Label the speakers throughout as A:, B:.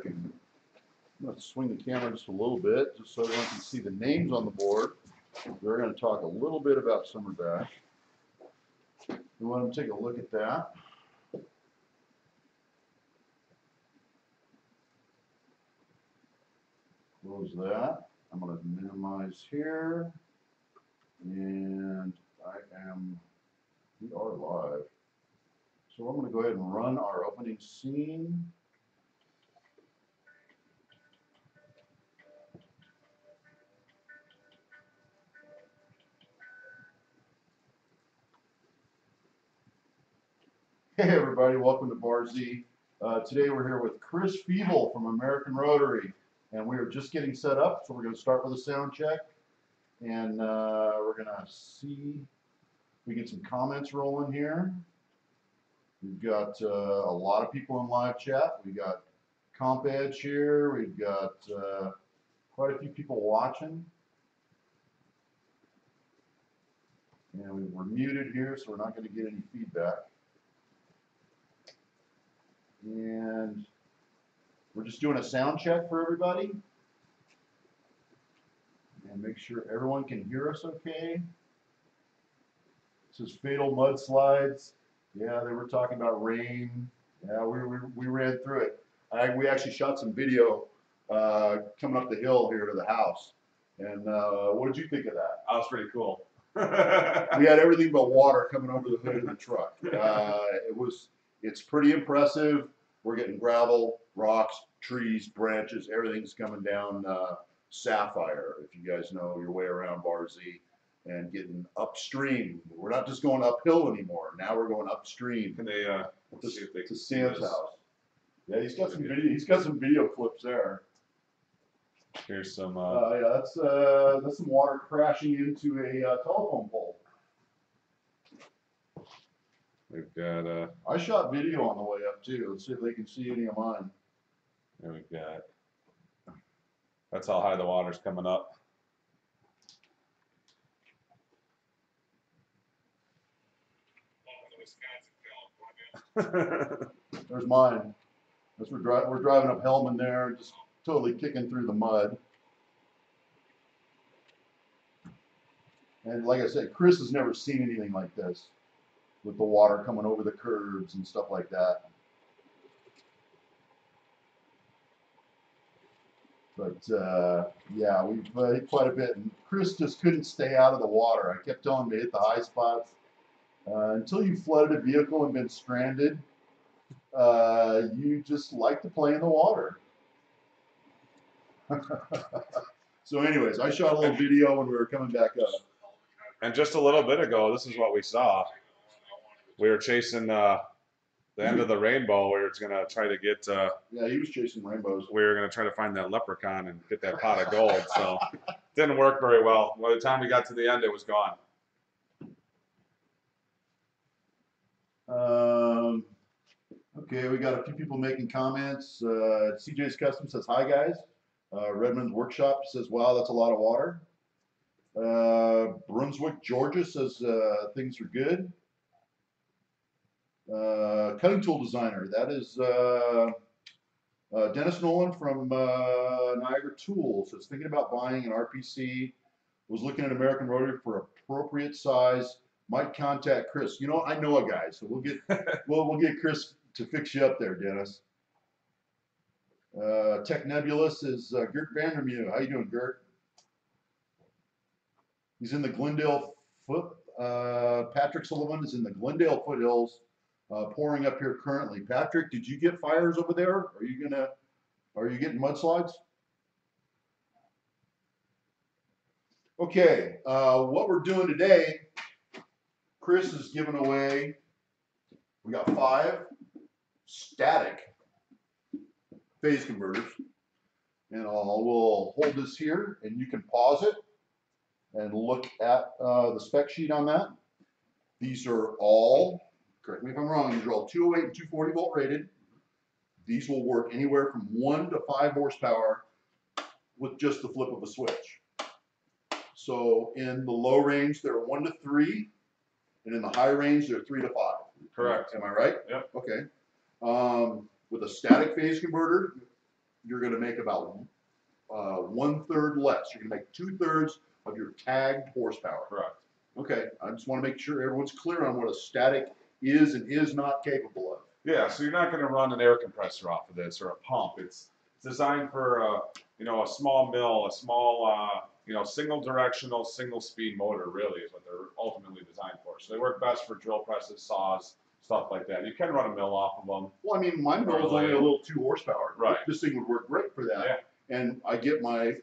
A: working. I'm going to swing the camera just a little bit, just so everyone can see the names on the board. We're going to talk a little bit about Summer Bash. We want to take a look at that. Close that. I'm going to minimize here. And we are live. So I'm going to go ahead and run our opening scene. Hey everybody, welcome to Bar Z. Today we're here with Chris Feeble from American Rotary, and we are just getting set up, so we're going to start with a sound check, and we're going to see if we get some comments rolling here. We've got a lot of people in live chat. We got Comp Edge here. We've got quite a few people watching. And we're muted here, so we're not going to get any feedback. And we're just doing a sound check for everybody. And make sure everyone can hear us okay. This is fatal mudslides. Yeah, they were talking about rain. Yeah, we ran through it. We actually shot some video coming up the hill here to the house. And what did you think of that?
B: That was pretty cool.
A: We had everything but water coming over the hood of the truck. It's pretty impressive. We're getting gravel, rocks, trees, branches, everything's coming down Sapphire, if you guys know your way around Bar Z, and getting upstream. We're not just going uphill anymore. Now we're going upstream.
B: Can they see if they
A: to Sam's house. Yeah, he's got some video. He's got some video clips there.
B: Here's some.
A: Yeah, that's some water crashing into a telephone pole.
B: We've got.
A: I shot video on the way up too. Let's see if they can see any of mine.
B: There we've got. That's how high the water's coming up.
A: There's mine. As we're driving up Hellman there, just totally kicking through the mud. And like I said, Chris has never seen anything like this, with the water coming over the curbs and stuff like that. But yeah, we've hit quite a bit, and Chris just couldn't stay out of the water. I kept telling him to hit the high spots. Until you flooded a vehicle and been stranded, you just like to play in the water. So anyways, I shot a little video when we were coming back up.
B: And just a little bit ago, this is what we saw. We were chasing the end of the rainbow. We were going to try to get.
A: Yeah, he was chasing rainbows.
B: We were going to try to find that leprechaun and get that pot of gold. So didn't work very well. By the time we got to the end, it was gone.
A: Okay, we got a few people making comments. CJ's Custom says, hi guys. Redmond's Workshop says, wow, that's a lot of water. Brunswick, Georgia says, things are good. Cutting tool designer, that is Dennis Nolan from Niagara Tools. Says, thinking about buying an RPC, was looking at American Rotary for appropriate size. Might contact Chris. You know, I know a guy, so we'll get we'll get Chris to fix you up there, Dennis. Tech Nebulous is Gert Vandermew. How you doing, Gert? He's in the Glendale Patrick Sullivan is in the Glendale foothills, pouring up here currently. Patrick, did you get fires over there? Are you getting mudslides? Okay, what we're doing today, Chris is giving away, we got 5 static phase converters. And we'll hold this here and you can pause it and look at the spec sheet on that. These are all, correct me if I'm wrong, these are all 208 and 240 volt rated. These will work anywhere from 1 to 5 horsepower with just the flip of a switch. So in the low range, they're 1 to 3. And in the high range, they're 3 to 5.
B: Correct.
A: Am I right?
B: Yep.
A: Okay. With a static phase converter, you're gonna make about 1/3 less. You're gonna make 2/3 of your tagged horsepower.
B: Correct.
A: Okay, I just wanna make sure everyone's clear on what a static is and is not capable of.
B: Yeah, so you're not going to run an air compressor off of this or a pump. It's designed for a small mill, a small single directional, single speed motor. Really is what they're ultimately designed for. So they work best for drill presses, saws, stuff like that. You can run a mill off of them.
A: Well, I mean, my mill's only a little 2 horsepower.
B: Right.
A: This thing would work great for that.
B: Yeah.
A: And I get my,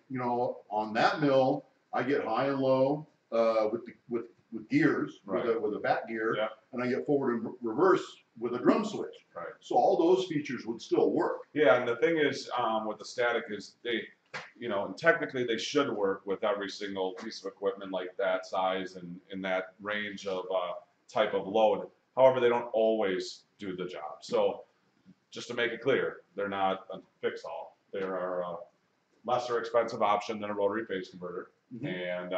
A: on that mill, I get high and low with gears,
B: Right.
A: with a back gear,
B: Yeah.
A: and I get forward and reverse with a drum switch.
B: Right.
A: So all those features would still work.
B: Yeah, and the thing is, with the static is and technically they should work with every single piece of equipment like that size and in that range of type of load. However, they don't always do the job. So just to make it clear, they're not a fix-all. They are a lesser expensive option than a rotary phase converter.
A: Mhm.
B: And,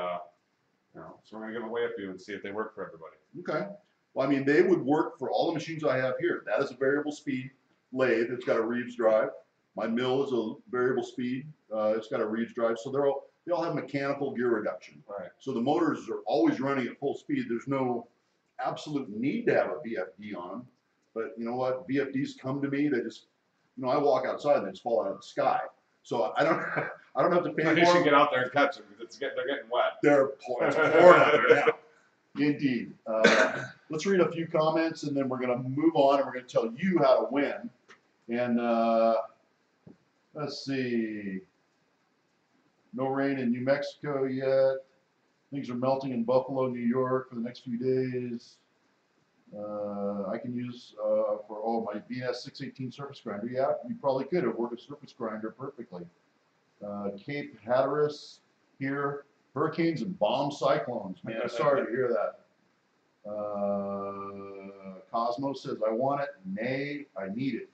B: so we're gonna give away a few and see if they work for everybody.
A: Okay. Well, I mean, they would work for all the machines I have here. That is a variable speed lathe. It's got a Reeves drive. My mill is a variable speed. It's got a Reeves drive. So they all have mechanical gear reduction.
B: Right.
A: So the motors are always running at full speed. There's no absolute need to have a VFD on them. But you know what? VFDs come to me. They just, I walk outside and they just fall out of the sky. So I don't have to pay
B: You
A: more.
B: should get out there and catch them because they're getting wet.
A: It's pouring out there now. Indeed. Let's read a few comments and then we're going to move on and we're going to tell you how to win. And let's see. No rain in New Mexico yet. Things are melting in Buffalo, New York for the next few days. I can use for my BNS 618 surface grinder. Yeah, you probably could have worked a surface grinder perfectly. Cape Hatteras here. Hurricanes and bomb cyclones. Man, sorry to hear that. Cosmo says, I want it. Nay, I need it.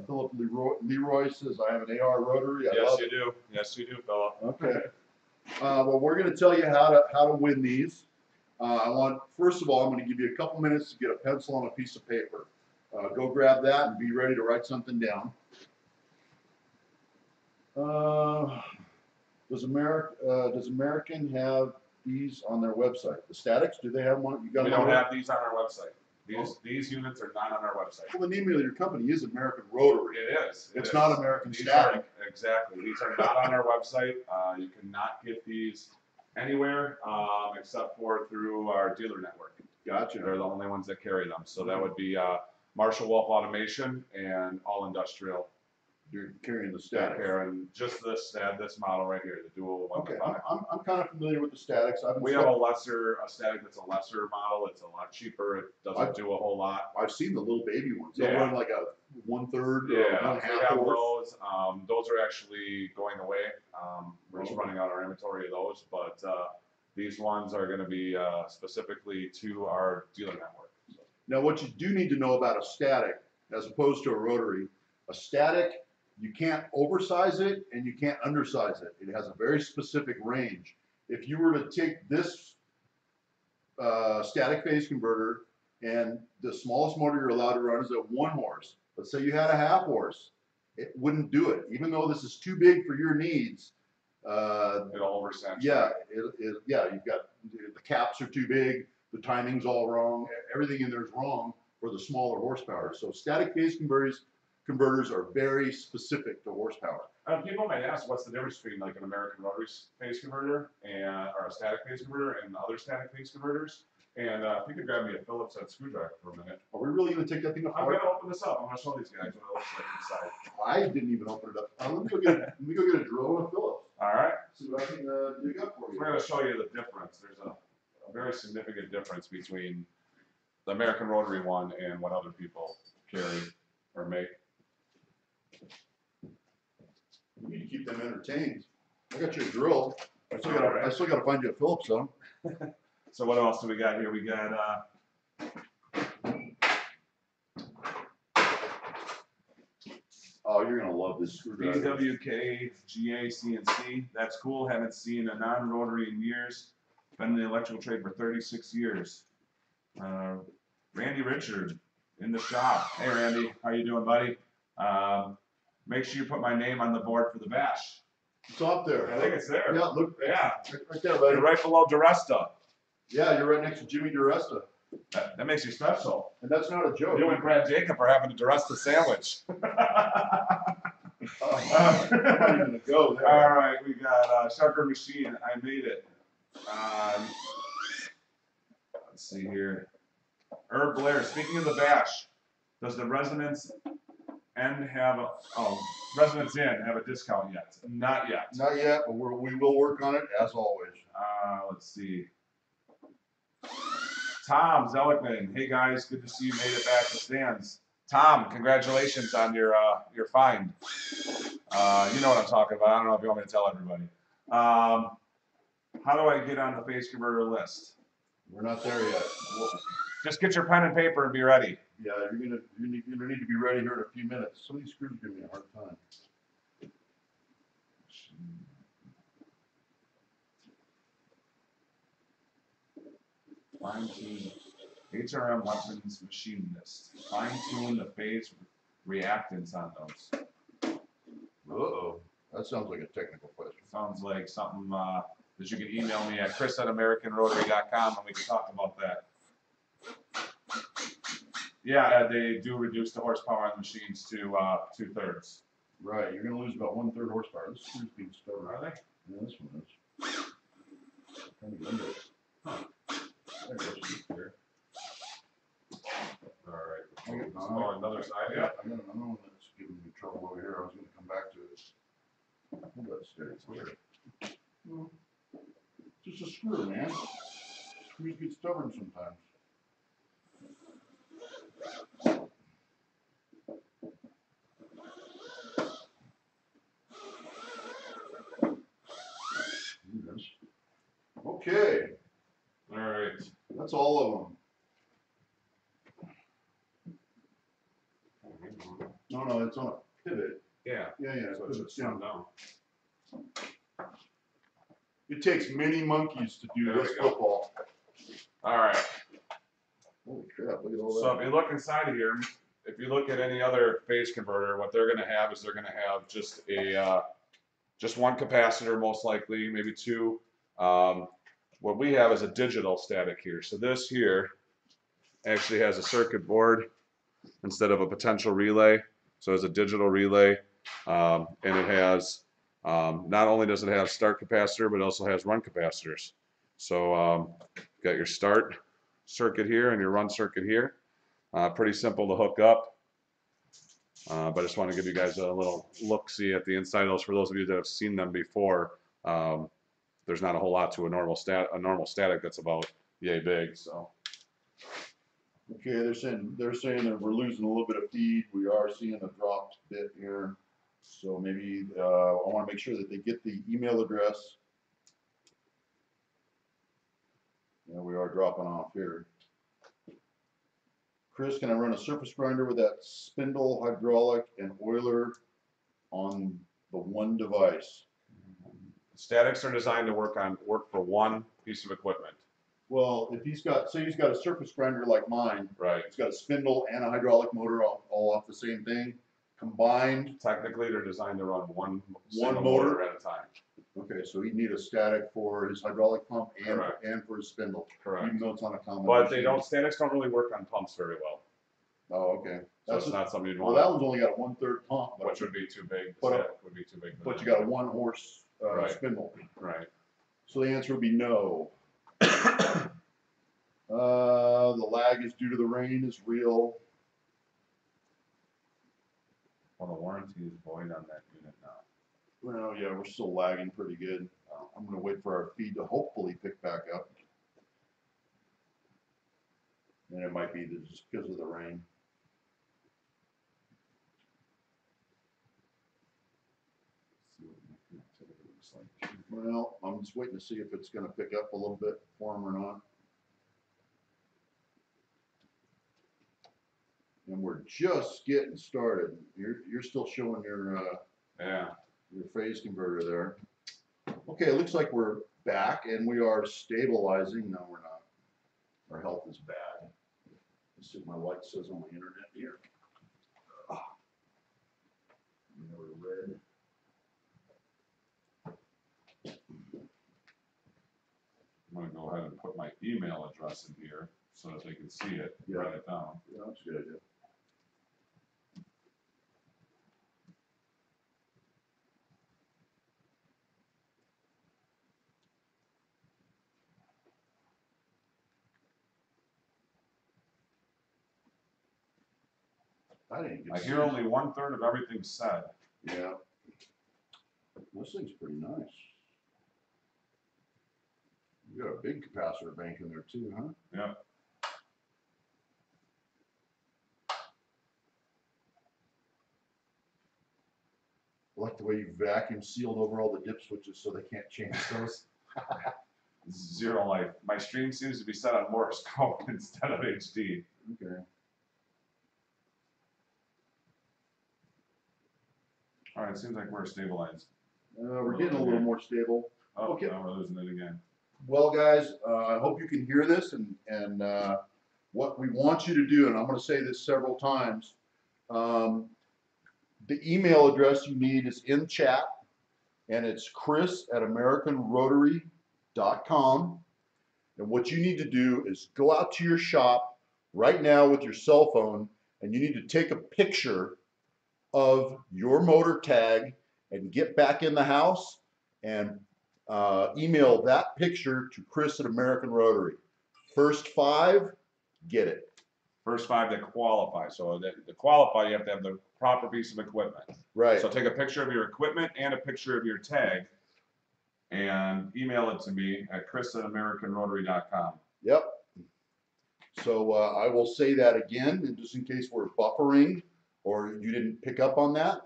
A: Philip Leroy says, I have an AR rotary.
B: Yes, you do. Yes, you do, fella.
A: Okay. Well, we're going to tell you how to win these. First of all, I'm going to give you a couple minutes to get a pencil and a piece of paper. Go grab that and be ready to write something down. Does American have these on their website? The statics, do they have one?
B: We don't have these on our website. These units are not on our website.
A: Well, the name of your company is American Rotary.
B: It is.
A: It's not American Static.
B: Exactly. These are not on our website. You cannot get these anywhere except for through our dealer network.
A: Gotcha.
B: They're the only ones that carry them. So that would be Marshall Wolf Automation and All Industrial.
A: You're carrying the static.
B: Carrying just this model right here, the dual.
A: Okay, I'm kind of familiar with the statics.
B: We have a static that's a lesser model. It's a lot cheaper. It doesn't do a whole lot.
A: I've seen the little baby ones. They run like a 1/3
B: Yeah,
A: or 1/2
B: we have
A: horse.
B: those. Those are actually going away. We're just running out our inventory of those, but these ones are going to be specifically to our dealer network. So.
A: Now, what you do need to know about a static, as opposed to a rotary, a static, you can't oversize it and you can't undersize it. It has a very specific range. If you were to take this static phase converter and the smallest motor you're allowed to run is at 1 horse, let's say you had a 1/2 horse, it wouldn't do it. Even though this is too big for your needs,
B: it'll oversaturate.
A: Yeah, you've got the caps are too big, the timing's all wrong, everything in there is wrong for the smaller horsepower. So static phase converters are very specific to horsepower.
B: People might ask, what's the difference between like an American Rotary phase converter or a static phase converter and other static phase converters? And if you could grab me a Phillips head screwdriver for a minute.
A: Are we really going to take that thing apart?
B: I'm going to open this up. I'm going to show these guys what it looks like inside.
A: I didn't even open it up. Let me go get a drill and a Phillips.
B: All right.
A: See what I can dig up for you.
B: We're going to show you the difference. There's a very significant difference between the American Rotary one and what other people carry or make.
A: You need to keep them entertained. I got you a drill. I still got to find you a Phillips though.
B: So what else do we got here? We got
A: oh, you're gonna love this screwdriver.
B: BWK GA CNC. That's cool. Haven't seen a non-rotary in years. Been in the electrical trade for 36 years. Randy Richard in the shop. Hey Randy, how you doing, buddy? make sure you put my name on the board for the bash.
A: It's up there.
B: I think it's there.
A: Yeah, look.
B: Yeah.
A: Right there, buddy.
B: You're right below DeResta.
A: Yeah, you're right next to Jimmy DeResta.
B: That makes you special.
A: And that's not a joke.
B: You and Brad Jacob are having a DeResta sandwich.
A: I'm not even gonna go there.
B: All right, we got Sharper Machine. I made it. Let's see here. Herb Blair. Speaking of the bash, does the Resonance Inn have a discount yet? Not yet.
A: Not yet, but we will work on it as always.
B: Let's see. Tom Zelikman. Hey guys, good to see you made it back to stands. Tom, congratulations on your find. You know what I'm talking about. I don't know if you want me to tell everybody. How do I get on the phase converter list?
A: We're not there yet.
B: Just get your pen and paper and be ready.
A: Yeah, you're gonna need to be ready here in a few minutes. Some of these screws give me a hard time.
B: Fine tune HRM weapons machinist. Fine tune the phase reactance on those.
A: Uh-oh. That sounds like a technical question.
B: Sounds like something that you can email me at chris@AmericanRotary.com and we can talk about that. Yeah, they do reduce the horsepower on the machines to 2/3.
A: Right, you're gonna lose about 1/3 horsepower. This screw's being stubborn.
B: Are they?
A: Yeah, this one is. Trying to get under it. There it goes.
B: Here. All right.
A: I got-
B: Oh, another side.
A: I
B: Yeah.
A: got another one that's giving me trouble over here. I was gonna come back to it. Hold that steady. It's weird. Well, it's just a screw, man. Screws get stubborn sometimes. Okay,
B: All right.
A: that's all of them. No, it's on a pivot.
B: Yeah.
A: Yeah,
B: So it
A: pivot
B: should slow
A: down.
B: down.
A: It takes many monkeys to do
B: There
A: this
B: we go.
A: football.
B: All right.
A: Holy crap, look at all
B: So
A: that.
B: if you look inside of here, if you look at any other phase converter, what they're going to have is they're going to have just just one capacitor, most likely, maybe two. What we have is a digital static here. So this here actually has a circuit board instead of a potential relay. So it's a digital relay, and it has not only does it have start capacitor, but it also has run capacitors. So you got your start circuit here and your run circuit here. Pretty simple to hook up. But I just want to give you guys a little look-see at the inside of those. For those of you that have seen them before, there's not a whole lot to a normal static that's about yay big. So
A: Okay, they're saying that we're losing a little bit of feed. We are seeing a dropped bit here. So maybe I want to make sure that they get the email address. Yeah, we are dropping off here. Chris, can I run a surface grinder with that spindle, hydraulic, and oiler on the one device?
B: statics are designed to work for one piece of equipment.
A: Well, if he's got, say he's got a surface grinder like mine,
B: Right.
A: it's got a spindle and a hydraulic motor all off the same thing, combined.
B: Technically, they're designed to run one single
A: motor?
B: motor at a time.
A: Okay, so he'd need a static for his hydraulic pump
B: Correct.
A: and for his spindle,
B: Correct.
A: even though it's on a common
B: But
A: machine.
B: statics don't really work on pumps very well.
A: Oh, okay.
B: So it's not something you'd
A: Well,
B: want.
A: that one's only got a 1/3 pump,
B: Which would be too big. The
A: But,
B: static would be too big. For
A: but
B: that.
A: you got a 1 horse
B: Right.
A: spindle.
B: Right.
A: So the answer would be no. The lag is due to the rain is real.
B: Well, the warranty is void on that unit now.
A: Well, yeah, we're still lagging pretty good. I'm gonna wait for our feed to hopefully pick back up. And it might be just because of the rain.
B: See what my connectivity looks like.
A: Well, I'm just waiting to see if it's gonna pick up a little bit for them or not. And we're just getting started. You're still showing
B: Yeah.
A: your phase converter there. Okay, it looks like we're back and we are stabilizing. No, we're not. Our health is bad. Let's see what my light says on my internet here. Never
B: press in here so that they can see it,
A: Yeah.
B: write it down.
A: Yeah, that's a good idea. I didn't get
B: I
A: to
B: hear
A: see-
B: only 1/3 of everything said.
A: Yeah. This thing's pretty nice. You got a big capacitor bank in there too, huh?
B: Yeah.
A: I like the way you vacuum sealed over all the dip switches so they can't change those.
B: Zero life. My stream seems to be set on Morse code instead of HD.
A: Okay.
B: All right, seems like we're stabilized.
A: We're getting a little more stable.
B: Oh,
A: Okay.
B: now we're losing it again.
A: Well, guys, I hope you can hear this, and what we want you to do, and I'm going to say this several times, the email address you need is in chat, and it's chris@americanrotary.com. And what you need to do is go out to your shop right now with your cell phone, and you need to take a picture of your motor tag and get back in the house and email that picture to Chris at American Rotary. First 5, get it.
B: First 5 that qualify. So that to qualify, you have to have the proper piece of equipment.
A: Right.
B: So take a picture of your equipment and a picture of your tag and email it to me at chris@americanrotary.com.
A: Yep. So I will say that again, and just in case we're buffering or you didn't pick up on that,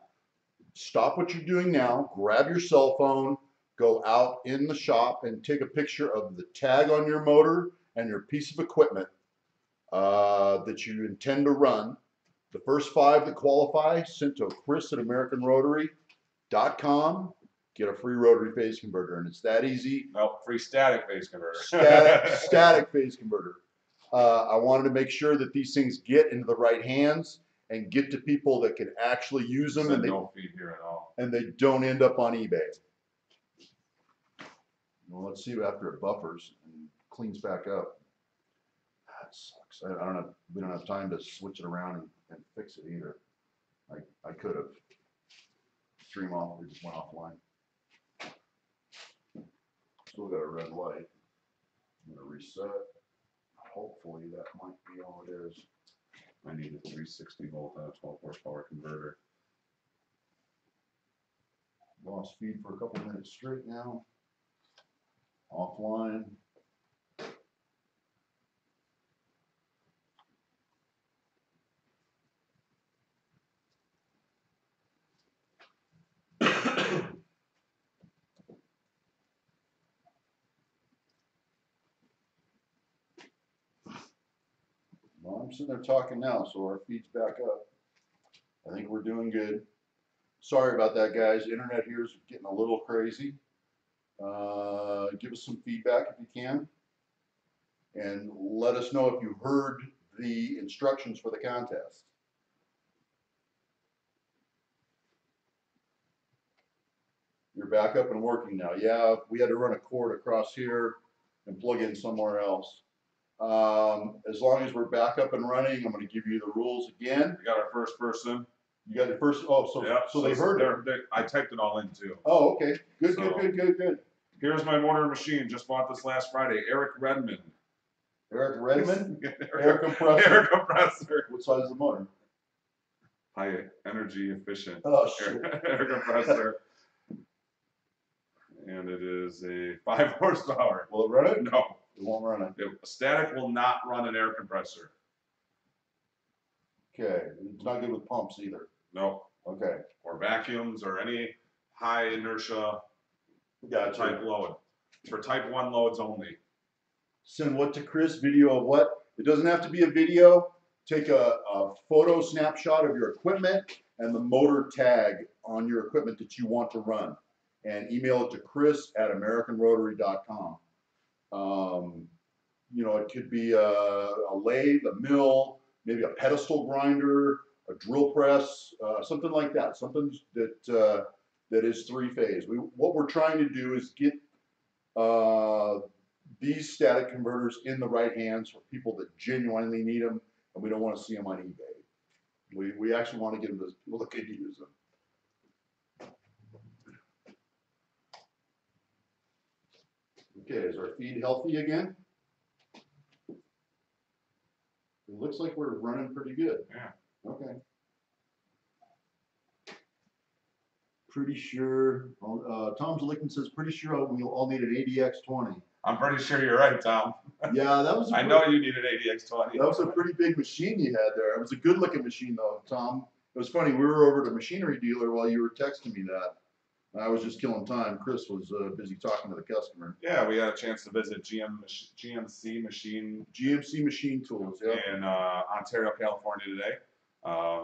A: stop what you're doing now, grab your cell phone, go out in the shop and take a picture of the tag on your motor and your piece of equipment that you intend to run. The first 5 that qualify, sent to chris@americanrotary.com, get a free rotary phase converter, and it's that easy.
B: Well, free static phase converter.
A: Static phase converter. I wanted to make sure that these things get into the right hands and get to people that can actually use them, and
B: no feed here at all.
A: and they don't end up on eBay. Well, let's see after it buffers and cleans back up. That sucks. I don't have, we don't have time to switch it around and fix it either. I could have. Stream off, we just went offline. Still got a red light. I'm gonna reset. Hopefully that might be all it is.
B: I need a 360 volt on a 12 horsepower converter.
A: Lost feed for a couple minutes straight now. Offline. Well, I'm sitting there talking now, so our feed's back up. I think we're doing good. Sorry about that, guys. The internet here is getting a little crazy. Give us some feedback if you can. And let us know if you heard the instructions for the contest. You're back up and working now. Yeah, we had to run a cord across here and plug in somewhere else. As long as we're back up and running, I'm going to give you the rules again.
B: We got our first person.
A: You got your first, oh, so,
B: Yeah,
A: so they heard it.
B: I typed it all in too.
A: Oh, okay. Good,
B: So-
A: good.
B: Here's my mortar machine. Just bought this last Friday. Eric Redmond.
A: Eric Redmond,
B: Air
A: air compressor.
B: compressor.
A: What size is the motor?
B: High energy efficient
A: Oh, shit.
B: air compressor. And it is a 5 horsepower.
A: Will it run it?
B: No,
A: It won't run it.
B: static will not run an air compressor.
A: Okay, it's not good with pumps either.
B: No,
A: Okay,
B: or vacuums or any high inertia
A: gotcha.
B: type load. It's for type 1 loads only.
A: Send what to Chris? Video of what? It doesn't have to be a video. Take a photo snapshot of your equipment and the motor tag on your equipment that you want to run, and email it to chris@americanrotary.com. You know, it could be a lathe, a mill, maybe a pedestal grinder, a drill press, something like that. Something that is 3-phase. What we're trying to do is get these static converters in the right hands for people that genuinely need them, and we don't want to see them on eBay. We actually want to get them to people that can use them. Okay, is our feed healthy again? It looks like we're running pretty good.
B: Yeah.
A: Okay. Pretty sure, Tom Zelickman says, pretty sure we'll all need an ADX20.
B: I'm pretty sure you're right, Tom.
A: Yeah, that was.
B: I know you need an ADX20.
A: That was a pretty big machine you had there. It was a good looking machine though, Tom. It was funny, we were over at a machinery dealer while you were texting me that. I was just killing time. Chris was busy talking to the customer.
B: Yeah, we had a chance to visit GMC
A: Machine Tools, yeah.
B: in Ontario, California today.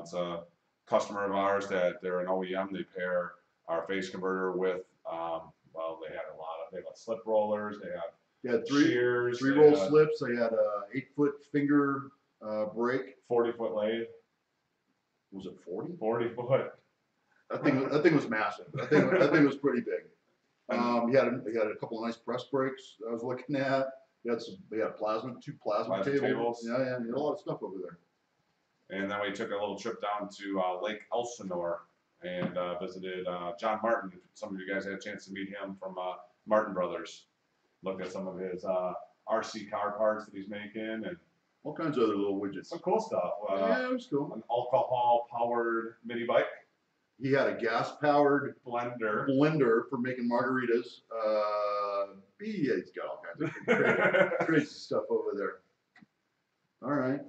B: It's a customer of ours that they're an OEM. They pair our phase converter with, well, they had they had slip rollers, they had shears,
A: three roll slips. They had a 8-foot finger brake.
B: 40-foot lathe.
A: Was it 40?
B: 40-foot.
A: That thing was massive. That thing was pretty big. He had a couple of nice press brakes I was looking at. They had two plasma tables. Yeah, he had a lot of stuff over there.
B: And then we took a little trip down to Lake Elsinore and visited John Martin. Some of you guys had a chance to meet him from Martin Brothers. Looked at some of his RC car parts that he's making and
A: all kinds of other little widgets.
B: some cool stuff.
A: Yeah, it was cool.
B: An alcohol-powered mini bike.
A: He had a gas-powered blender for making margaritas. He's got all kinds of crazy stuff over there. All right.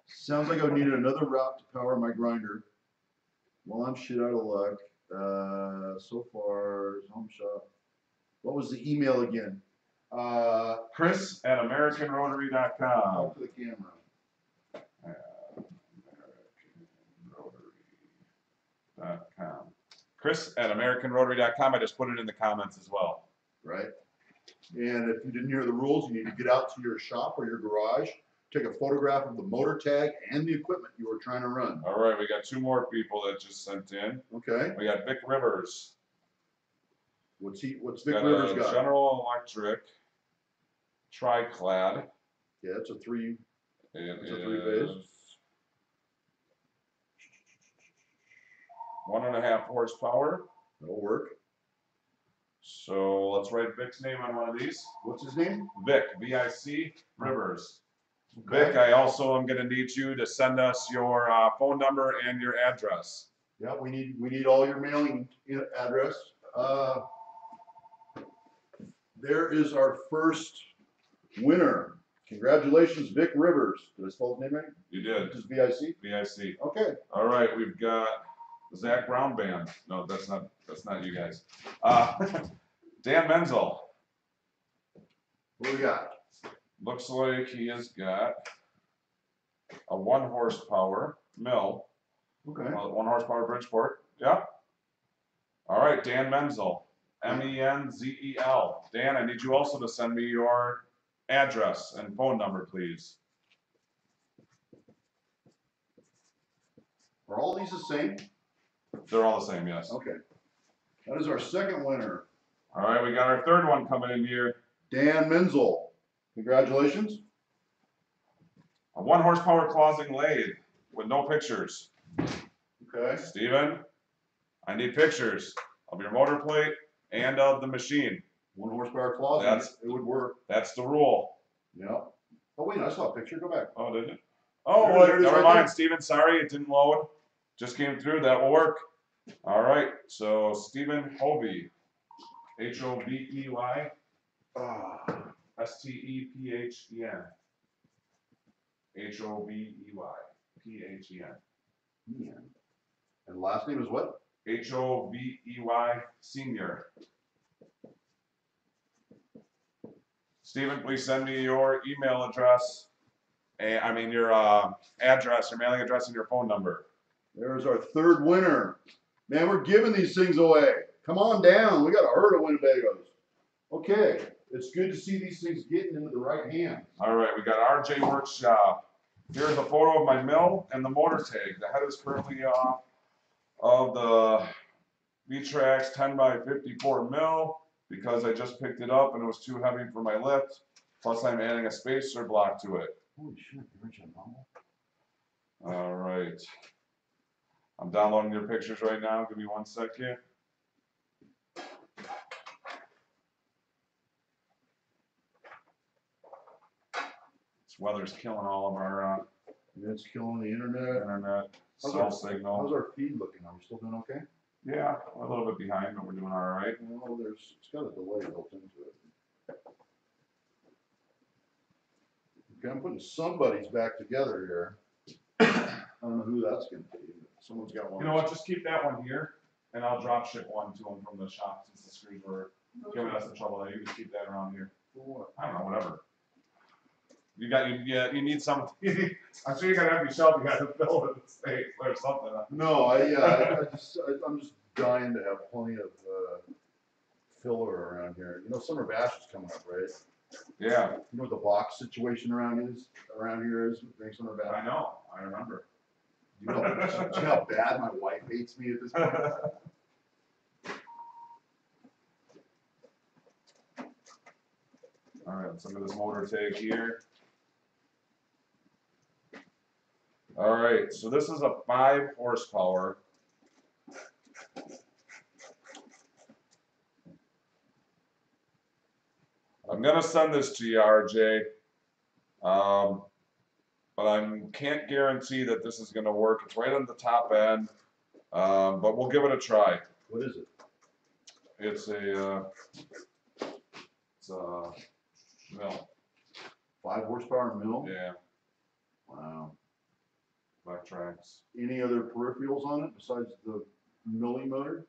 A: Sounds like I needed another route to power my grinder. Well, I'm shit out of luck. So far, home shop. What was the email again?
B: Chris at AmericanRotary.com.
A: Talk to the camera.
B: AmericanRotary.com. Chris at AmericanRotary.com. I just put it in the comments as well.
A: Right. And if you didn't hear the rules, you need to get out to your shop or your garage, take a photograph of the motor tag and the equipment you were trying to run.
B: All right, we got 2 more people that just sent in.
A: Okay.
B: We got Vic Rivers.
A: What's Vic Rivers got?
B: General Electric Triclad.
A: Yeah, it's a 3.
B: It's
A: a 3-phase.
B: 1.5 horsepower.
A: That'll work.
B: So let's write Vic's name on one of these.
A: What's his name?
B: Vic, V-I-C, Rivers.
A: Okay.
B: Vic, I also am going to need you to send us your phone number and your address.
A: Yeah, we need all your mailing address. There is our first winner. Congratulations, Vic Rivers. Did I spell his name right?
B: You did.
A: Just V-I-C?
B: V-I-C.
A: Okay.
B: All right, we've got the Zach Brown Band. No, that's not you guys. Dan Menzel.
A: What do we got?
B: Looks like he has got a 1 horsepower mill.
A: Okay.
B: 1 horsepower Bridgeport. Yeah. All right, Dan Menzel. M-E-N-Z-E-L. Dan, I need you also to send me your address and phone number, please.
A: Are all these the same?
B: They're all the same, yes.
A: Okay. That is our second winner.
B: All right, we got our 3rd one coming in here.
A: Dan Menzel. Congratulations.
B: A 1 horsepower closing lathe with no pictures.
A: Okay.
B: Steven, I need pictures of your motor plate and of the machine.
A: 1 horsepower closet. It would work.
B: That's the rule.
A: Yeah. Oh wait, I saw a picture. Go back.
B: Oh, did it? Oh, well, never mind, Steven. Sorry, it didn't load. Just came through. That will work. All right. So Steven Hovey, H-O-V-E-Y, S-T-E-P-H-E-N, H-O-V-E-Y, P-H-E-N.
A: And last name is what?
B: H-O-V-E-Y Senior. Steven, please send me your email address, and your address, your mailing address, and your phone number.
A: There's our 3rd winner. Man, we're giving these things away. Come on down. We got a herd of Winnebagos. Okay, it's good to see these things getting into the right hands.
B: All right, we got RJ Workshop. Here's a photo of my mill and the motor tag. The head is currently off of the V-Trax 10x54 mill. because I just picked it up and it was too heavy for my lift. Plus I'm adding a spacer block to it.
A: Holy shit, you're a novel.
B: All right. I'm downloading your pictures right now. Give me 1 second. This weather's killing all of our
A: It's killing the internet.
B: internet
A: How's
B: cell
A: our-
B: signal.
A: How's our feed looking? Are we still doing okay?
B: Yeah, we're a little bit behind, but we're doing all right.
A: Well, it's got a delay built into it. Okay, I'm putting somebody's back together here. I don't know who that's gonna be, but someone's got one.
B: You know what? Just keep that one here, and I'll drop ship one to them from the shop since the screws were giving us some trouble. You can just keep that around here.
A: For what?
B: I don't know, whatever. You need some. I'm sure you got an empty shelf. You got to fill it with steak or something.
A: No, I'm just dying to have plenty of filler around here. You know, summer bash is coming up, right?
B: Yeah,
A: You know what the box situation around here is during summer bash?
B: I know. I remember.
A: Do you know how bad my wife hates me at this point?
B: All right, some of this motor tag here. All right, so this is a 5 horsepower. I'm gonna send this to you, RJ. But I can't guarantee that this is gonna work. It's right on the top end, but we'll give it a try.
A: What is it?
B: It's a mill.
A: 5 horsepower mill?
B: Yeah,
A: Wow.
B: black tracks.
A: Any other peripherals on it besides the milling motor?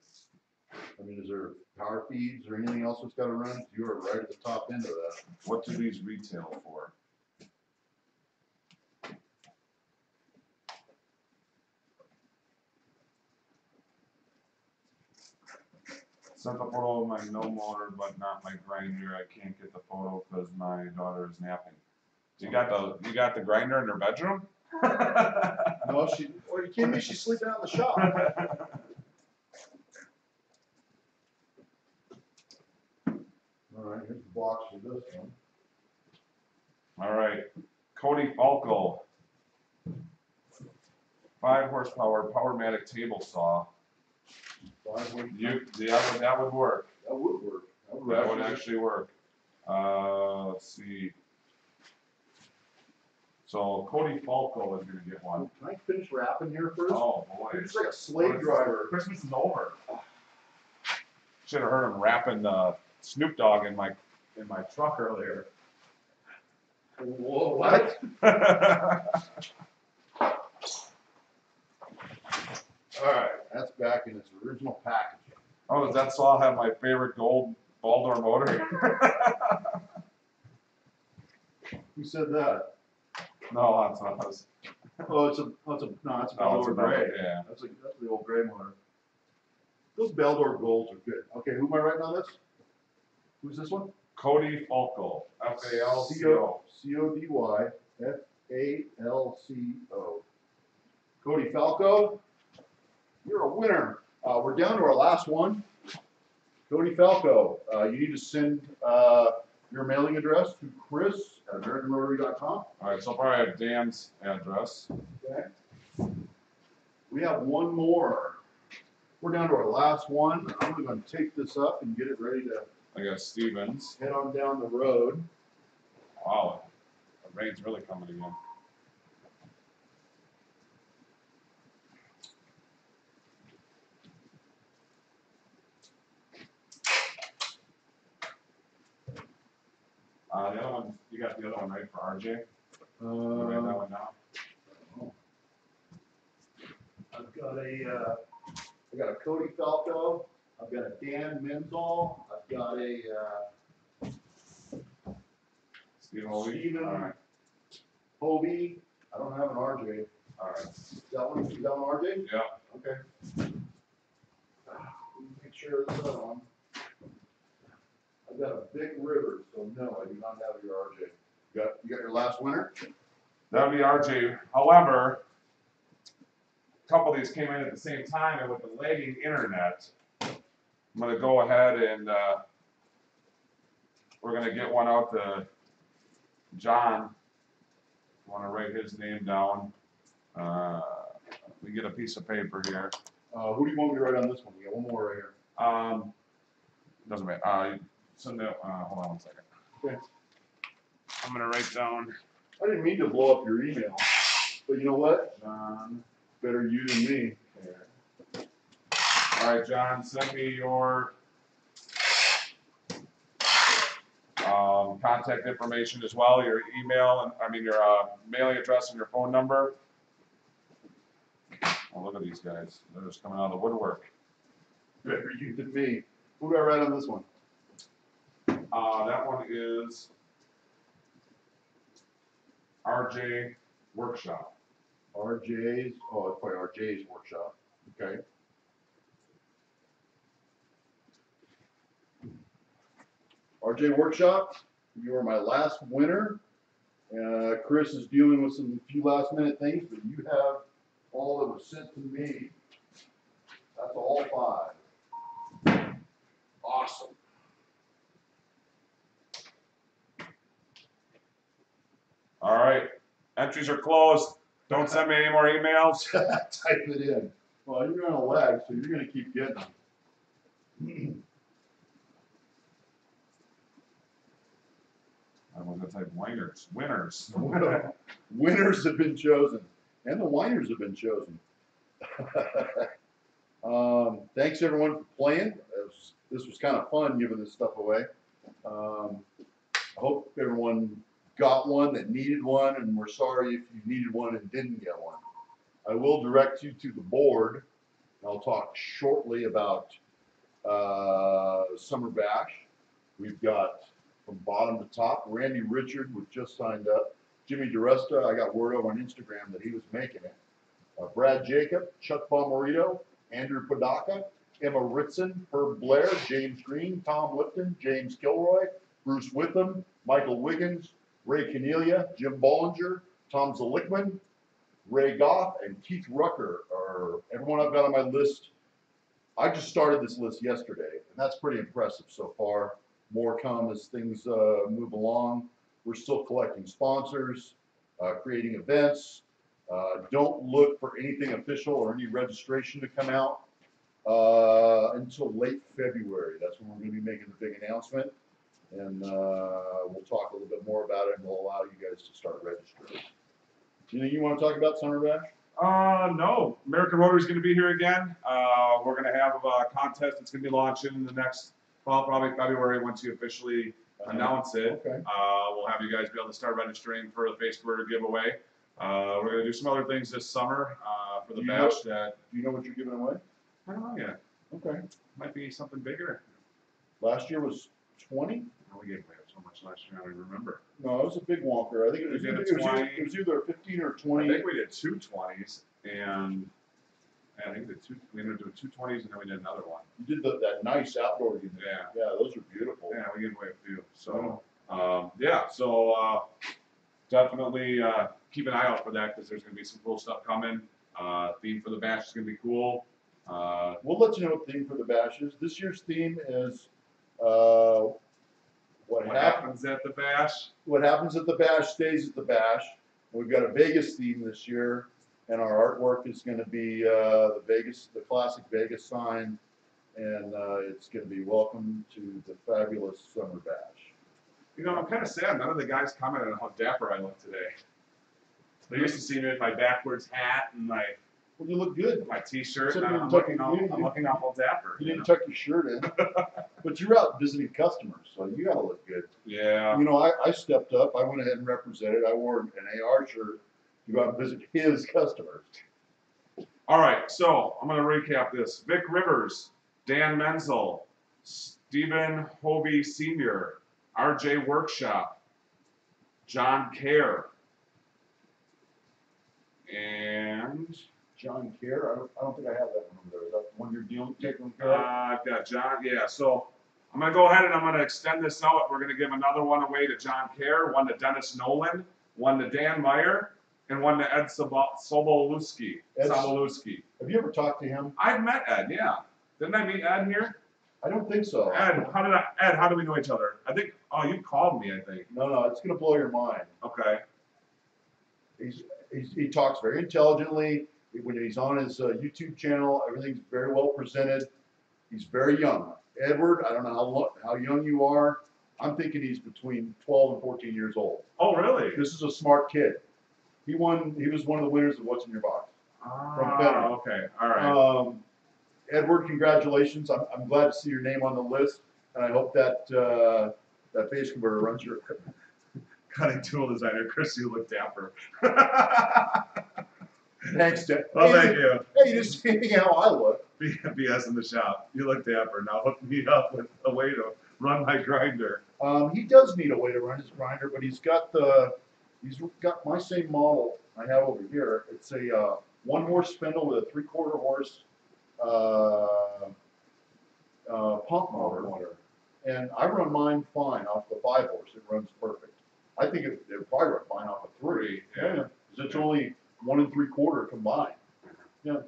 A: I mean, is there power feeds or anything else that's got to run? You are right at the top end of that.
B: What do these retail for? Sent a photo of my mill motor, but not my grinder. I can't get the photo because my daughter is napping. You got the grinder in her bedroom?
A: No, are you kidding me? She's sleeping out in the shop. All right, here's the box for this one.
B: All right, Cody Falco, 5 horsepower Powermatic table saw.
A: 5 horsepower.
B: That would work.
A: That would work.
B: That would actually work. Let's see. So Cody Falco is gonna get one.
A: Can I finish wrapping here first?
B: Oh boy.
A: You're just like a slave driver.
B: Christmas is over. Should have heard him rapping Snoop Dogg in my truck earlier.
A: Whoa, what? All right, that's back in its original packaging.
B: Oh, does that saw have my favorite gold ball door motor?
A: Who said that?
B: No, that's not us.
A: Oh, it's a Baldor gray.
B: Yeah.
A: That's the old gray motor. Those Baldor golds are good. Okay, who am I writing on this? Who's this one?
B: Cody Falco, Falco.
A: Cody Falco. Cody Falco, you're a winner. We're down to our last one. Cody Falco, you need to send your mailing address to chris@AmericanRotary.com.
B: All right, so far I have Dan's address.
A: Okay. We have one more. We're down to our last one. I'm going to take this up and get it ready to
B: I got Stevens.
A: head on down the road.
B: Wow, the rain's really coming again. The other one, you got the other one right for RJ? You write that one down?
A: I've got a Cody Falco. I've got a Dan Menzel. I've got a
B: Steve Holby?
A: Steven.
B: All right,
A: Hobie. I don't have an RJ.
B: all right.
A: That one, you got an RJ?
B: Yeah.
A: Okay. Make sure of this other one. I've got a Big River, so no, I do not have your RJ. You got your last winner?
B: That would be RJ. However, a couple of these came in at the same time, and with the lagging internet, I'm going to go ahead and we're gonna get one out to John. Want to write his name down? We get a piece of paper here.
A: Who do you want me to write on this one? We got one more right here.
B: Doesn't matter. Send it. Hold on one second.
A: Okay.
B: I'm gonna write down.
A: I didn't mean to blow up your email, but you know what?
B: John.
A: Better you than me.
B: All right, John. Send me your contact information as well. Your email and your mailing address and your phone number. Oh, look at these guys. They're just coming out of the woodwork.
A: Better you than me. Who do I write on this one?
B: That one is RJ Workshop.
A: RJ's, oh, it's probably RJ's Workshop. Okay. RJ Workshop, you are my last winner. Chris is dealing with some few last minute things, but you have all that was sent to me. That's all 5. Awesome.
B: All right. Entries are closed. Don't send me any more emails.
A: Type it in. Well, you're on a lag, so you're going to keep getting them.
B: I was going to type winners. Winners.
A: Winners have been chosen, and the whiners have been chosen. Thanks everyone for playing. This was kind of fun giving this stuff away. I hope everyone got one that needed one, and we're sorry if you needed one and didn't get one. I will direct you to the board. I'll talk shortly about Summer Bash. We've got from bottom to top, Randy Richard was just signed up. Jimmy DeResta, I got word over on Instagram that he was making it. Brad Jacob, Chuck Bomarito, Andrew Podaka, Emma Ritson, Herb Blair, James Green, Tom Lipton, James Kilroy, Bruce Witham, Michael Wiggins, Ray Cornelia, Jim Bollinger, Tom Zalickman, Ray Goff, and Keith Rucker are everyone I've got on my list. I just started this list yesterday, and that's pretty impressive so far. More come as things move along. We're still collecting sponsors, creating events. Don't look for anything official or any registration to come out until late February. That's when we're going to be making the big announcement. And we'll talk a little bit more about it, and we'll allow you guys to start registering. Anything you want to talk about, Summer Bash?
B: No. American Rotary is going to be here again. We're going to have a contest that's going to be launching in the next, well, probably February once you officially announce it.
A: Okay.
B: We'll have you guys be able to start registering for the face converter giveaway. We're going to do some other things this summer for the bash.
A: Do you know what you're giving away?
B: I don't know yet.
A: Okay.
B: Might be something bigger.
A: Last year was 20?
B: Oh, we gave away so much last year, I don't even remember.
A: No, it was a big wonker. I think it was,
B: We did a
A: it
B: 20.
A: it was either 15 or 20.
B: I think we did 2 20s, and I think we ended up doing 2 20s, and then we did another one.
A: You did that nice outdoor unit.
B: Yeah.
A: Yeah, those are beautiful.
B: Yeah, we gave away a few. So, yeah, so definitely keep an eye out for that because there's going to be some cool stuff coming. Theme for the bash is going to be cool.
A: We'll let you know what the theme for the bash is. This year's theme is what
B: happens at the bash.
A: What happens at the bash stays at the bash. We've got a Vegas theme this year, and our artwork is going to be the classic Vegas sign, and it's going to be welcome to the fabulous Summer Bash.
B: You know, I'm kind of sad. None of the guys commented on how dapper I look today. They used to see me with my backwards hat and my
A: Well, you look good.
B: T-shirt.
A: Except
B: And
A: you
B: I'm
A: didn't
B: looking awful dapper.
A: You didn't tuck your shirt in, but you're out visiting customers, so you got to look good.
B: Yeah.
A: You know, I stepped up. I went ahead and represented. I wore an AR shirt to go out and visit his customers.
B: All right, so I'm going to recap this. Vic Rivers, Dan Menzel, Stephen Hovey Sr., RJ Workshop, John Kerr, and
A: John Kerr, I don't think I have that one over there. Is that the one you're taking care of?
B: I've got John. Yeah, so I'm going to go ahead and I'm going to extend this out. We're going to give another one away to John Kerr, one to Dennis Nolan, one to Dan Meyer, and one to Ed Sobolewski.
A: Have you ever talked to him?
B: I've met Ed, yeah. Didn't I meet Ed here?
A: I don't think so.
B: Ed, how do we know each other? I think, oh, you called me, I think.
A: No, it's gonna blow your mind.
B: Okay.
A: He talks very intelligently. When he's on his YouTube channel, everything's very well presented. He's very young. Edward, I don't know how young you are. I'm thinking he's between 12 and 14 years old.
B: Oh, really?
A: This is a smart kid. He was one of the winners of What's in Your Box.
B: Ah, okay, all right.
A: Edward, congratulations. I'm glad to see your name on the list, and I hope that that face converter runs your
B: Cutting tool designer, Chris, you look dapper.
A: Thanks, Dad.
B: Well, thank you.
A: Hey, you just see how I look.
B: BS in the shop. You look dapper. Now hook me up with a way to run my grinder.
A: He does need a way to run his grinder, but he's got my same model I have over here. It's a 1 horse spindle with a 3/4 horse pump motor, and I run mine fine off the 5 horse. It runs perfect. I think it probably run fine off a 3.
B: Yeah.
A: Because it's only 1 3/4 combined. Yeah.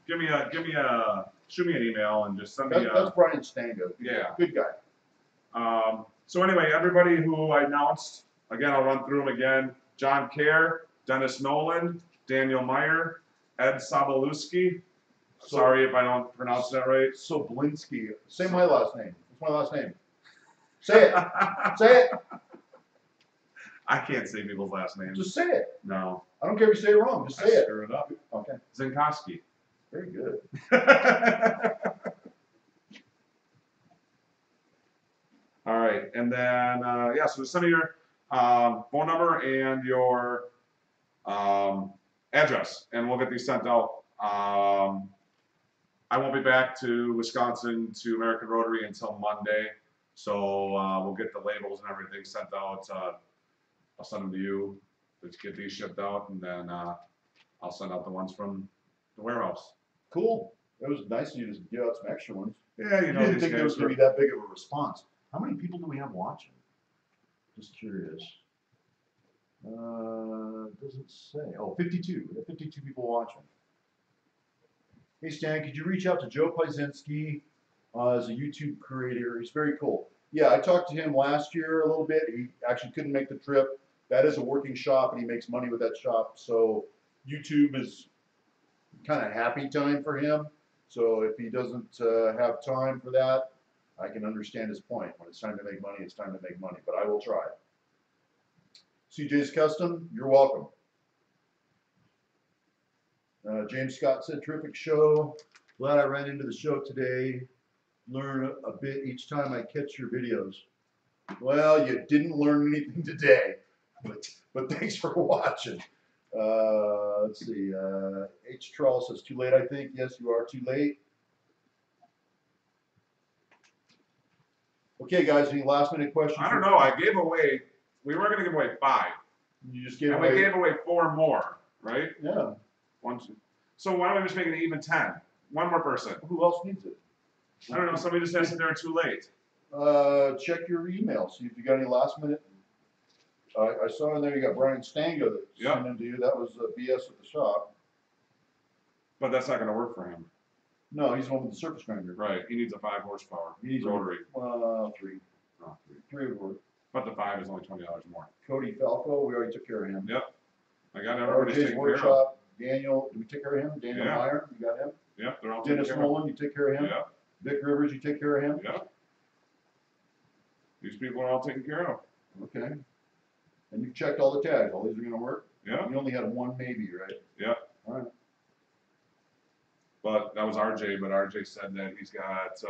B: Shoot me an email and just send me
A: That's Brian Stango.
B: Yeah.
A: Good guy.
B: So anyway, everybody who I announced, again, I'll run through them again. John Kerr, Dennis Nolan, Daniel Meyer, Ed Sobolewski. Sorry if I don't pronounce that right.
A: Soblinsky. Say my last name. What's my last name? Say it. Say it.
B: I can't say people's last names.
A: Just say it.
B: No.
A: I don't care if you say it wrong. Just say
B: I
A: it.
B: screw it up.
A: Okay.
B: Zinkowski.
A: Very good.
B: All right, and then yeah, so send me your phone number and your address, and we'll get these sent out. I won't be back to Wisconsin to American Rotary until Monday, so we'll get the labels and everything sent out. I'll send them to you. Let's get these shipped out, and then I'll send out the ones from the warehouse.
A: Cool. It was nice of you to give out some extra ones.
B: Yeah, you
A: You
B: know,
A: didn't
B: these
A: think there was
B: guys
A: going
B: were,
A: to be that big of a response. How many people do we have watching? Just curious. Doesn't say. Oh, 52. We have 52 people watching. Hey, Stan, could you reach out to Joe Piezinski as a YouTube creator? He's very cool. Yeah, I talked to him last year a little bit. He actually couldn't make the trip. That is a working shop, and he makes money with that shop. So YouTube is kind of happy time for him. So if he doesn't have time for that, I can understand his point. When it's time to make money, it's time to make money. But I will try. CJ's Custom, you're welcome. James Scott said, terrific show. Glad I ran into the show today. Learn a bit each time I catch your videos. Well, you didn't learn anything today, but thanks for watching. Let's see. H. Charles says, too late, I think. Yes, you are too late. Okay, guys, any last minute questions?
B: I don't know. I gave away. We were going to give away 5.
A: You just gave
B: And
A: away.
B: we gave away 4 more, right?
A: Yeah.
B: So why don't we just make it even 10? One more person.
A: Who else needs it?
B: I don't know. Somebody just said they're too late.
A: Check your email. See if you got any last minute. I saw in there you got Brian Stango that
B: Yep.
A: sent them to you. That was BS at the shop.
B: But that's not going to work for him.
A: No, he's the one with the surface grinder.
B: Right. He needs a 5 horsepower.
A: He needs
B: rotary.
A: 3.
B: Oh, 3.
A: 3 would work.
B: But the 5 is only $20 more.
A: Cody Falco, we already took care of him.
B: Yep. I got everybody's
A: RJ's
B: taken care of.
A: Workshop, Daniel, did we take care of him? Daniel
B: Yeah.
A: Meyer, you got him?
B: Yep. They're all taken
A: Dennis
B: care of.
A: Nolan, you take care of him?
B: Yep.
A: Vic Rivers, you take care of him?
B: Yep. These people are all taken care of.
A: Okay. And you've checked all the tags. All these are gonna work?
B: Yeah.
A: You only had 1 maybe, right?
B: Yep.
A: All right.
B: But that was RJ. But RJ said that he's got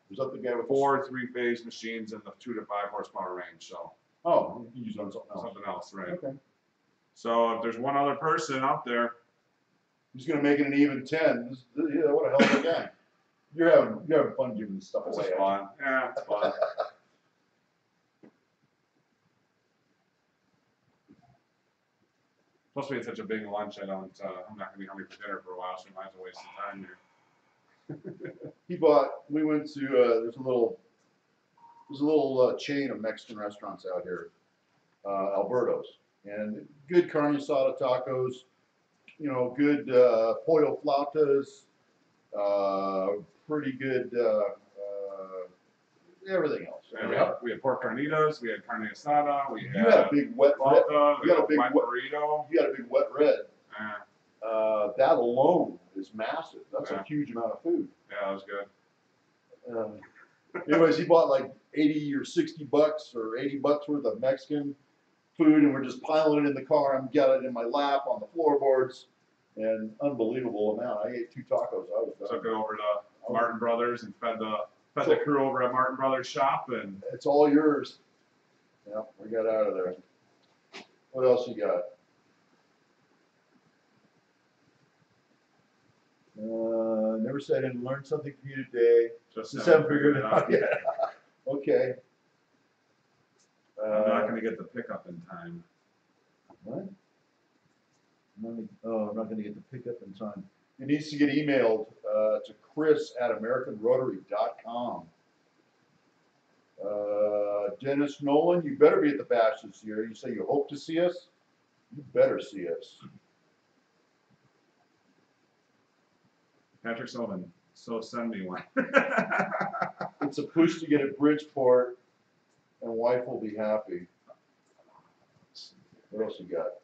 A: Was that the guy with
B: 4 3-phase machines in the 2 to 5 horsepower range. So
A: Oh, you used it on something else.
B: something else, right?
A: Okay.
B: So if there's one other person out there,
A: He's gonna make it an even 10. Yeah, what a hell of a guy. You're having fun giving this stuff
B: it's
A: away.
B: just fun. Yeah, it's fun. Plus, we had such a big lunch. I'm not gonna be hungry for dinner for a while, so we might as well waste some time here.
A: We went to, there's a little chain of Mexican restaurants out here, Alberto's, and good carne asada tacos, you know, good pollo flautas, Pretty good, everything else.
B: And we had pork carnitas, we had carne asada, we
A: You had a big wet red.
B: flauta, we
A: You
B: had
A: had a big
B: wet
A: wet,
B: burrito.
A: you had a big wet red.
B: Yeah,
A: That alone is massive. That's
B: Yeah.
A: a huge amount of food.
B: yeah, that was good.
A: Anyways, he bought like 80 or 60 bucks or 80 bucks worth of Mexican food, and we're just piling it in the car. I'm got it in my lap on the floorboards, and unbelievable amount. I ate 2 tacos. I was
B: Took it
A: done.
B: over to Martin Brothers and fed the crew over at Martin Brothers shop, and
A: It's all yours. Yeah, we got out of there. What else you got? Never said I didn't learn something from you today.
B: just
A: Haven't figured it out yet. Okay.
B: I'm not gonna get the pickup in time.
A: What? I'm not gonna get the pickup in time. It needs to get emailed to chris@AmericanRotary.com. Dennis Nolan, you better be at the bash this year. You say you hope to see us? You better see us.
B: Patrick Sullivan, so send me one.
A: It's a push to get at Bridgeport, and wife will be happy. What else you got?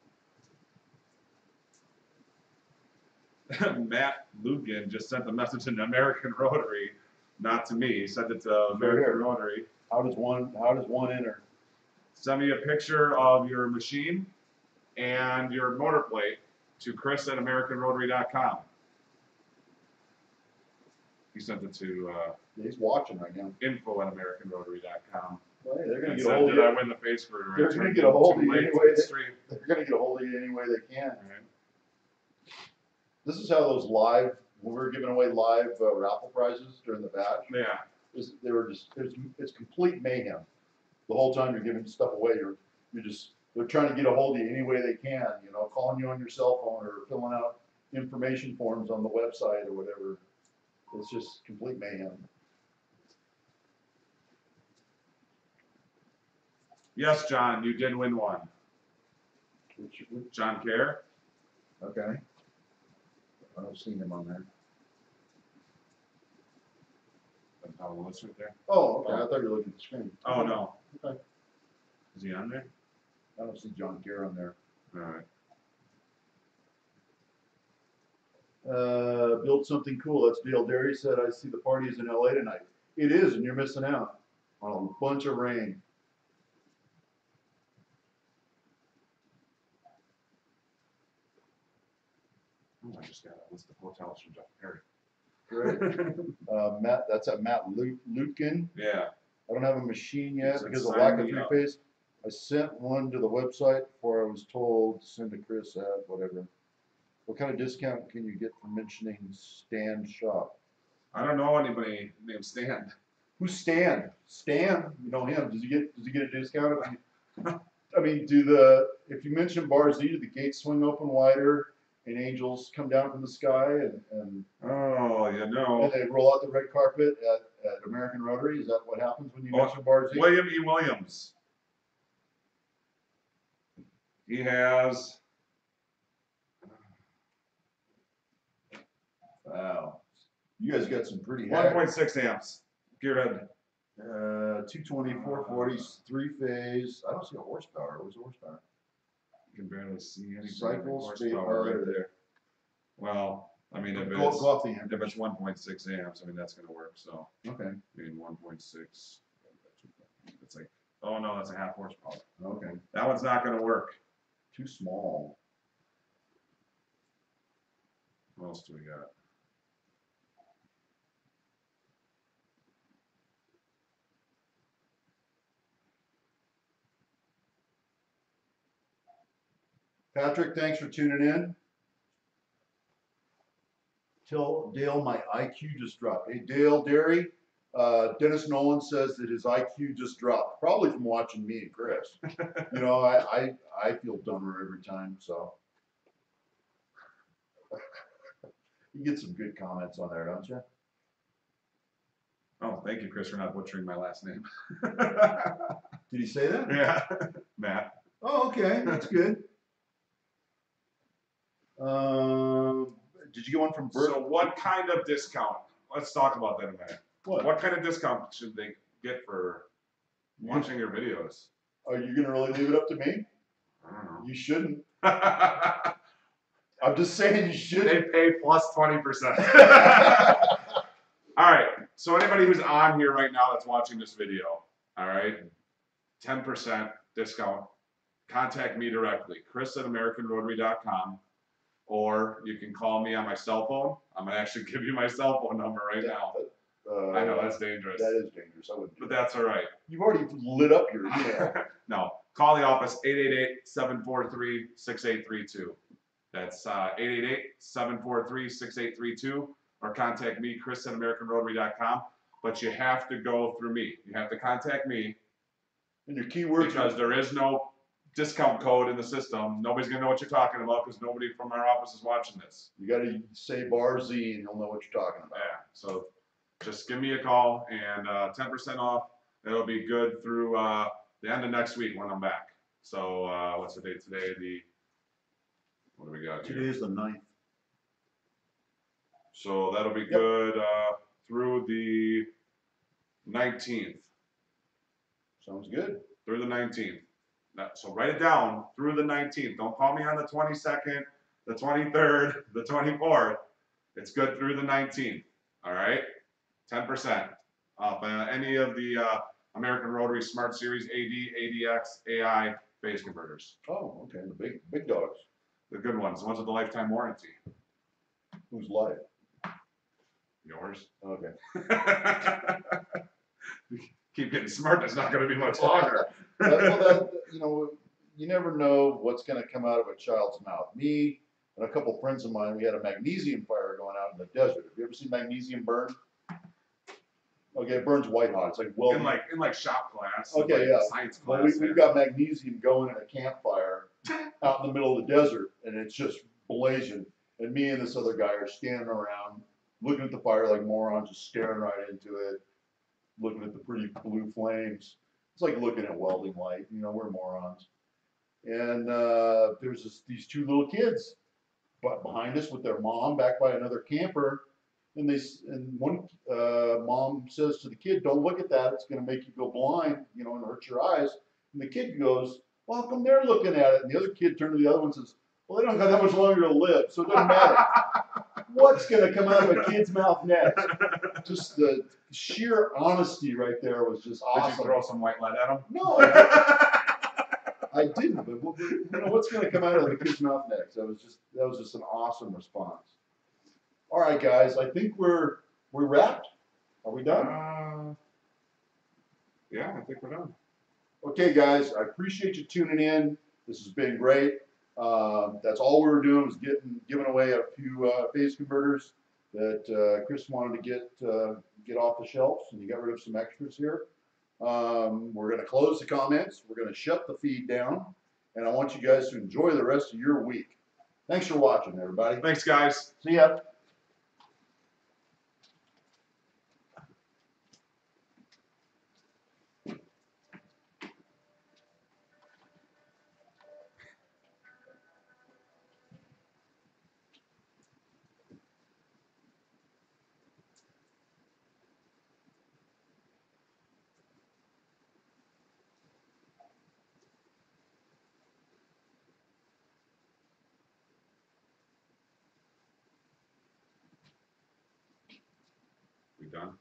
B: Matt Lugan just sent a message in American Rotary, not to me. He sent it to American
A: here.
B: Rotary.
A: How does one enter?
B: Send me a picture of your machine and your motor plate to chris@AmericanRotary.com. He sent it to
A: He's watching right now.
B: info@AmericanRotary.com.
A: Well, hey, they're gonna
B: And
A: get a
B: said,
A: hold of
B: did I
A: you.
B: win the face screw?
A: They're gonna get a hold of you anyway.
B: Stream.
A: They're gonna get a hold of you any way they can.
B: Right.
A: This is how those live, when we were giving away live raffle prizes during the bash,
B: Yeah.
A: they were just, it's complete mayhem. The whole time you're giving stuff away, they're trying to get a hold of you any way they can, you know, calling you on your cell phone or filling out information forms on the website or whatever. It's just complete mayhem.
B: Yes, John, you did win one. John Kerr.
A: Okay. I've seen him on there.
B: That's how it looks right there.
A: Oh, okay. I thought you were looking at the screen.
B: Oh, no.
A: Okay.
B: Is he on there?
A: I don't see John Deere on there.
B: All right.
A: Build something cool. That's Dale Derry said. I see the party is in LA tonight. It is, and you're missing out on a bunch of rain.
B: Oh, I just got a list of hotels from Jeff Perry.
A: Great. Matt, that's at Matt Lutkin.
B: Yeah.
A: I don't have a machine yet
B: Said
A: because of
B: sign
A: lack of
B: me up.
A: three-phase. I sent one to the website before I was told to send to Chris at whatever. What kind of discount can you get for mentioning Stan Shop?
B: I don't know anybody named Stan.
A: Who's Stan? Stan, you know him. Does he get a discount? I mean, if you mention Bar Z, do the gates swing open wider and angels come down from the sky and
B: Oh, you know.
A: and they roll out the red carpet at American Rotary? Is that what happens when you mention Bar Z?
B: William E. Williams. He has.
A: Wow. You guys got some pretty
B: 1.6 amps. Gearhead.
A: 220, 440, three-phase. I don't see a horsepower. What's the horsepower?
B: You can barely see any
A: Cycle speed.
B: horsepower right there. Well, I mean, if
A: Go
B: it's
A: off the
B: if
A: amperage.
B: it's 1.6 amps, I mean that's gonna work. So
A: Okay.
B: I mean 1.6. It's like, oh no, that's a half horsepower.
A: Okay.
B: That one's not gonna work.
A: Too small.
B: What else do we got?
A: Patrick, thanks for tuning in. Tell Dale my IQ just dropped. Hey, Dale Derry, Dennis Nolan says that his IQ just dropped, probably from watching me and Chris. You know, I feel dumber every time, so. You get some good comments on there, don't you?
B: Oh, thank you, Chris, for not butchering my last name.
A: Did he say that?
B: Yeah, Matt.
A: Oh, okay, that's good. Did you get one from Bert?
B: So what kind of discount? Let's talk about that in a minute. What kind of discount should they get for watching your videos?
A: Are you gonna really leave it up to me?
B: I don't know.
A: You shouldn't. I'm just saying you
B: They
A: shouldn't.
B: pay plus 20%. All right. So anybody who's on here right now that's watching this video, all right, 10% discount. Contact me directly, Chris@AmericanRotary.com, or you can call me on my cell phone. I'm gonna actually give you my cell phone number right now. I know that's dangerous.
A: That is dangerous. I wouldn't do
B: But
A: that.
B: that's all right.
A: You've already lit up your email.
B: No, call the office 888-743-6832. That's 888-743-6832, or contact me, Chris@AmericanRotary.com. But you have to go through me. You have to contact me
A: And your keywords
B: because there is no discount code in the system. Nobody's gonna know what you're talking about because nobody from our office is watching this.
A: you gotta say bar Z and he'll know what you're talking about.
B: Yeah, so just give me a call and 10% off. It'll be good through the end of next week when I'm back. So what's the date today? What do we got here?
A: Today is the 9th.
B: So that'll be
A: Yep.
B: good through the 19th.
A: Sounds good.
B: Through the 19th. So write it down, through the 19th. Don't call me on the 22nd, the 23rd, the 24th. It's good through the 19th. All right? 10% off any of the American Rotary Smart Series AD, ADX, AI phase converters.
A: Oh, okay. The big dogs.
B: The good ones, the ones with the lifetime warranty.
A: Who's live?
B: Yours.
A: Okay.
B: Keep getting smart, it's not going to be much longer.
A: You never know what's going to come out of a child's mouth. Me and a couple friends of mine, we had a magnesium fire going out in the desert. Have you ever seen magnesium burn? Okay, it burns white hot. It's like welding.
B: In like shop class.
A: Okay,
B: like
A: yeah.
B: Science
A: Well,
B: class.
A: we've got magnesium going in a campfire out in the middle of the desert, and it's just blazing. And me and this other guy are standing around, looking at the fire like morons, just staring right into it, looking at the pretty blue flames. It's like looking at welding light. We're morons. And there's these two little kids behind us with their mom back by another camper. And one mom says to the kid, "Don't look at that. It's going to make you go blind, and hurt your eyes." And the kid goes, "Well, how come they're looking at it?" And the other kid turned to the other one and says, "Well, they don't have that much longer to live, so it doesn't matter." What's going to come out of a kid's mouth next? Just the sheer honesty right there was just awesome.
B: Did you throw some white lead at them?
A: No, I didn't. But what's going to come out of the kid's mouth next? That was just an awesome response. All right, guys. I think we're wrapped. Are we done?
B: Yeah, I think we're done.
A: Okay, guys. I appreciate you tuning in. This has been great. That's all we were doing was giving away a few phase converters that Chris wanted to get off the shelves, and you got rid of some extras here. We're going to close the comments. We're going to shut the feed down, and I want you guys to enjoy the rest of your week. Thanks for watching, everybody.
B: Thanks, guys.
A: See ya.
B: We done?